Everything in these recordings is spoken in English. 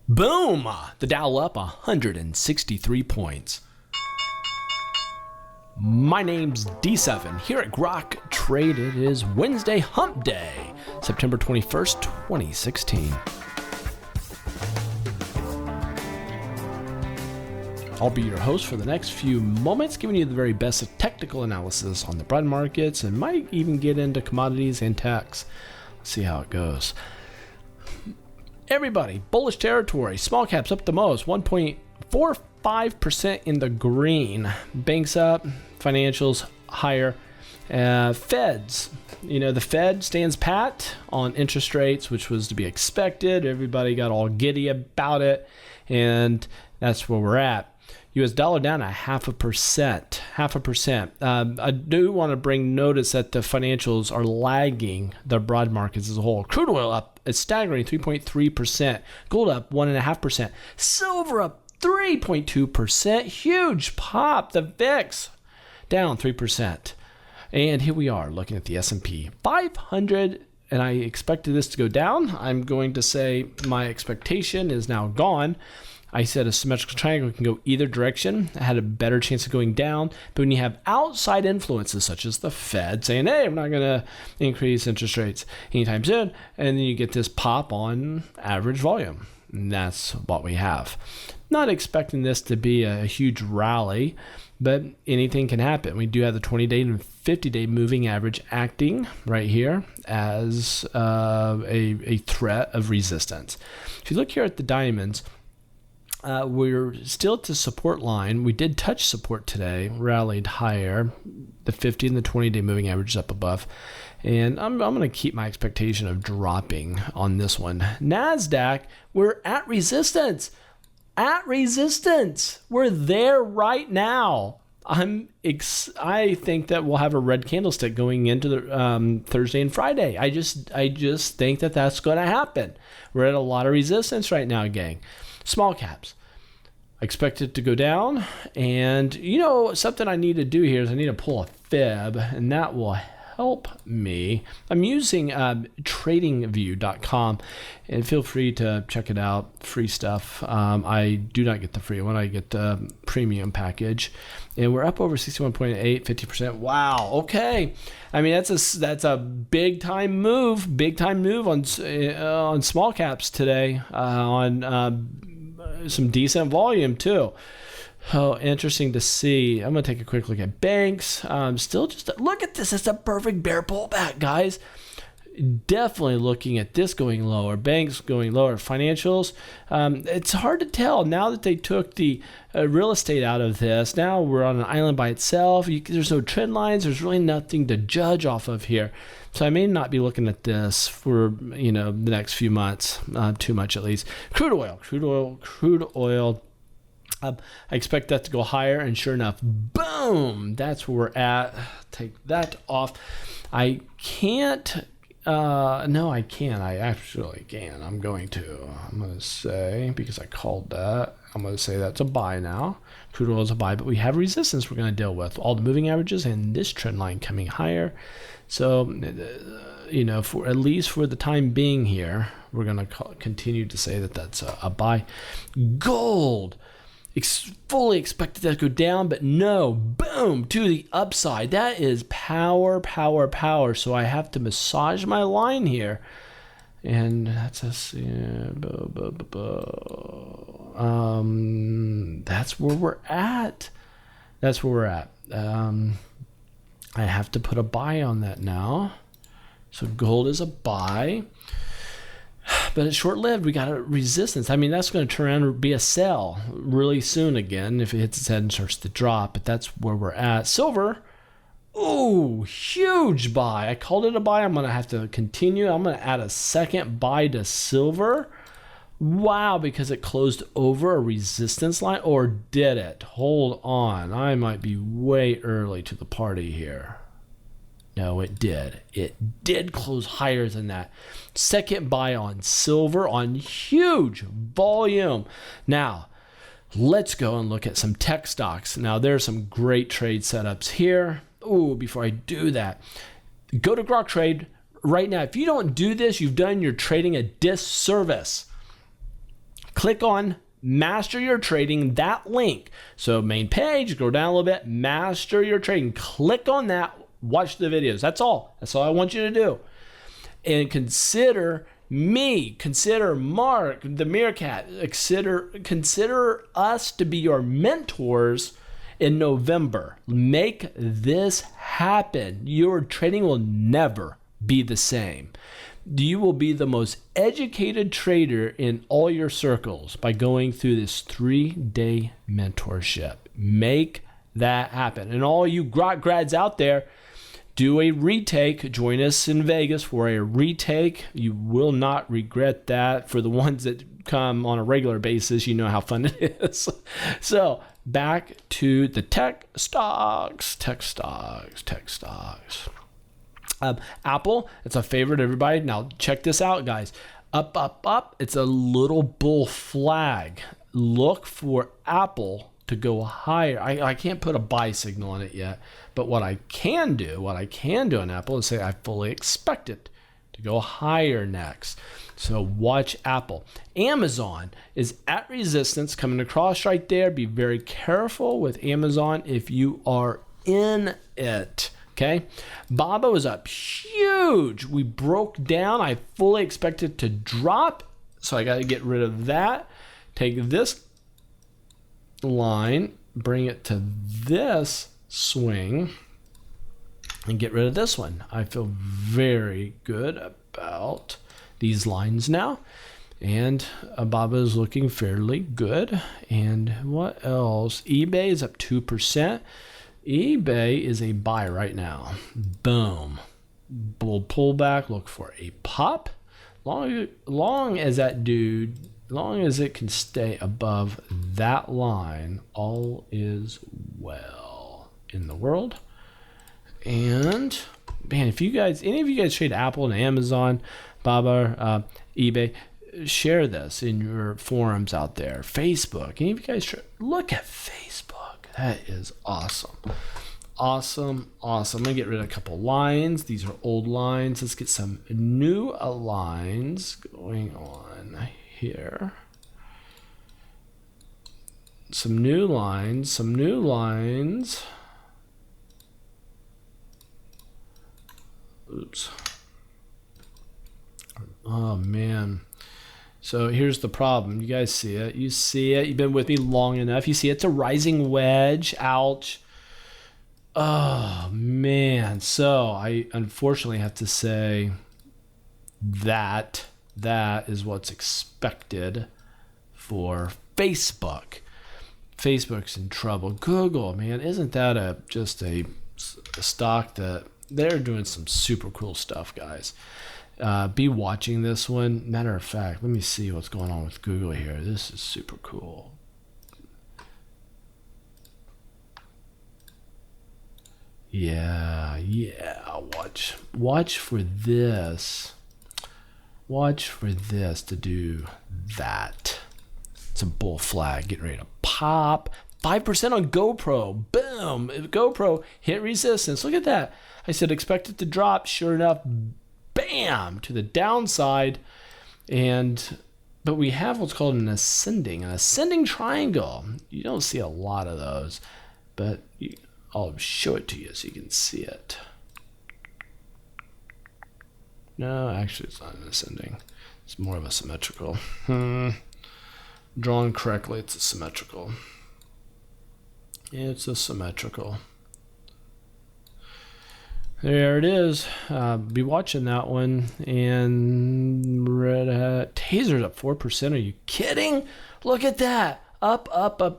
Boom! The Dow up 163 points. My name's D7. Here at Grok Trade, it is Wednesday Hump Day, September 21st, 2016. I'll be your host for the next few moments, giving you the very best of technical analysis on the broad markets and might even get into commodities and techs. Let's see how it goes. Everybody, bullish territory. Small caps up the most, 1.45% in the green. Banks up, financials higher. Feds, the Fed stands pat on interest rates, which was to be expected. Everybody got all giddy about it, and that's where we're at. U.S. dollar down 0.5%. I do want to bring notice that the financials are lagging the broad markets as a whole. Crude oil up a staggering 3.3%. Gold up 1.5%. Silver up 3.2%. Huge pop. The VIX down 3%. And here we are looking at the S&P 500. And I expected this to go down. I'm going to say my expectation is now gone. I said a symmetrical triangle can go either direction. I had a better chance of going down. But when you have outside influences such as the Fed saying, hey, I'm not going to increase interest rates anytime soon, and then you get this pop on average volume. And that's what we have. Not expecting this to be a huge rally, but anything can happen. We do have the 20-day and 50-day moving average acting right here as a threat of resistance. If you look here at the diamonds, we're still at the support line. We did touch support today, rallied higher. The 50 and the 20-day moving average is up above. And I'm going to keep my expectation of dropping on this one. NASDAQ, we're at resistance. We're there right now. I think that we'll have a red candlestick going into the Thursday and Friday. I just think that that's going to happen. We're at a lot of resistance right now, gang. Small caps. I expect it to go down. And, something I need to do here is I need to pull a fib, and that will help me. I'm using tradingview.com, and feel free to check it out. Free stuff. I do not get the free one. I get the premium package. And we're up over 61.8, 50%. Wow. Okay. I mean, that's a big time move on small caps today, on some decent volume too. Oh, interesting to see. I'm going to take a quick look at banks. Still just look at this. It's a perfect bear pullback, guys. Definitely looking at this going lower. Banks going lower. Financials. It's hard to tell now that they took the real estate out of this. Now we're on an island by itself. There's no trend lines. There's really nothing to judge off of here. So I may not be looking at this for the next few months, too much at least. Crude oil. I expect that to go higher, and sure enough, boom, that's where we're at. Take that off. I can't. No, I can. I actually can. I'm going to say, because I called that, I'm going to say that's a buy now. Crude oil is a buy, but we have resistance we're going to deal with. All the moving averages and this trend line coming higher. So, for at least for the time being here, we're going to continue to say that that's a buy. Gold. Fully expected that to go down, but no, boom, to the upside. That is power. So I have to massage my line here, and that's that's where we're at. I have to put a buy on that now. So gold is a buy. But it's short-lived. We got a resistance. I mean, that's going to turn around and be a sell really soon again if it hits its head and starts to drop. But that's where we're at. Silver, ooh, huge buy. I called it a buy. I'm going to have to continue. I'm going to add a second buy to silver. Wow, because it closed over a resistance line. Or did it? Hold on. I might be way early to the party here. No, it did. It did close higher than that. Second buy on silver on huge volume. Now, let's go and look at some tech stocks. Now, there's some great trade setups here. Ooh, before I do that, go to Grok Trade right now. If you don't do this, you've done your trading a disservice. click on Master Your Trading, that link. So main page, go down a little bit, Master Your Trading. Click on that, watch the videos. That's all. That's all I want you to do. And consider me, consider Mark, the Meerkat, consider us to be your mentors in November. Make this happen. Your trading will never be the same. You will be the most educated trader in all your circles by going through this 3-day mentorship. Make that happen. And all you grads out there, do a retake. Join us in Vegas for a retake. You will not regret that. For the ones that come on a regular basis, you know how fun it is. So back to the tech stocks. Apple, it's a favorite, everybody. Now check this out, guys. Up, up, up. It's a little bull flag. Look for Apple to go higher. I can't put a buy signal on it yet, but what I can do on Apple is say I fully expect it to go higher next. So watch Apple. Amazon is at resistance coming across right there. Be very careful with Amazon if you are in it. Okay. Baba was up huge. We broke down. I fully expect it to drop. So I got to get rid of that. Take this line, bring it to this swing, and get rid of this one. I feel very good about these lines now. And Baba is looking fairly good. And what else? eBay is up 2%. eBay is a buy right now. Boom. Bull pullback. Look for a pop. Long as it can stay above that line, all is well in the world. And man, if any of you guys trade Apple and Amazon, Baba, eBay, share this in your forums out there. Facebook. Any of you guys look at Facebook. That is awesome. Awesome. I'm going to get rid of a couple lines. These are old lines. Let's get some new lines going on here. Some new lines. Oops. Oh, man. So here's the problem. You guys see it. You see it. You've been with me long enough. You see it's a rising wedge. Ouch. Oh, man. So I unfortunately have to say that is what's expected for Facebook. Facebook's in trouble. Google, man, isn't that just a stock that they're doing some super cool stuff, guys. Be watching this one. Matter of fact, let me see what's going on with Google here. This is super cool. Yeah. Watch for this. Watch for this to do that. It's a bull flag getting ready to pop. 5% on GoPro. Boom. GoPro hit resistance. Look at that. I said expect it to drop. Sure enough, bam, to the downside. But we have what's called an ascending triangle. You don't see a lot of those, but I'll show it to you so you can see it. No, actually it's not an ascending. It's more of a symmetrical. Drawn correctly, it's a symmetrical. It's a symmetrical. There it is. Be watching that one. And Red Hat Taser's up 4%. Are you kidding? Look at that. Up,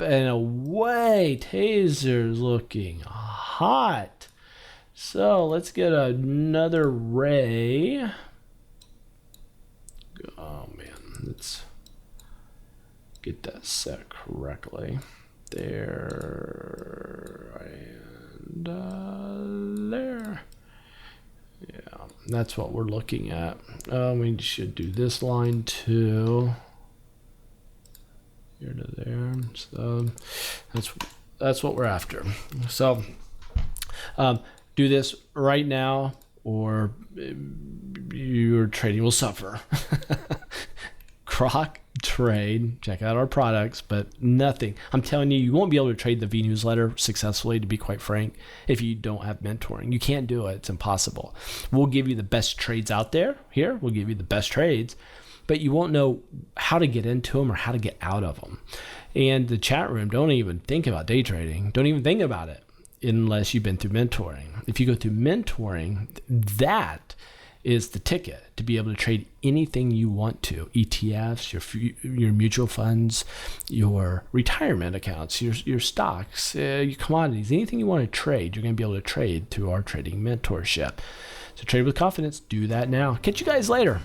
and away. Taser's looking hot. So let's get another ray. Oh, man. Let's get that set correctly. There and there. Yeah, that's what we're looking at. We should do this line too. Here to there. So that's what we're after. So do this right now, or your trading will suffer. Croc trade, check out our products, but nothing. I'm telling you, you won't be able to trade the V newsletter successfully, to be quite frank, if you don't have mentoring. You can't do it. It's impossible. We'll give you the best trades out there. Here, we'll give you the best trades, but you won't know how to get into them or how to get out of them. And the chat room, don't even think about day trading. Don't even think about it unless you've been through mentoring. If you go through mentoring, that is the ticket to be able to trade anything you want to. ETFs, your mutual funds, your retirement accounts, your stocks, your commodities, anything you want to trade, you're going to be able to trade through our trading mentorship. So trade with confidence. Do that now. Catch you guys later.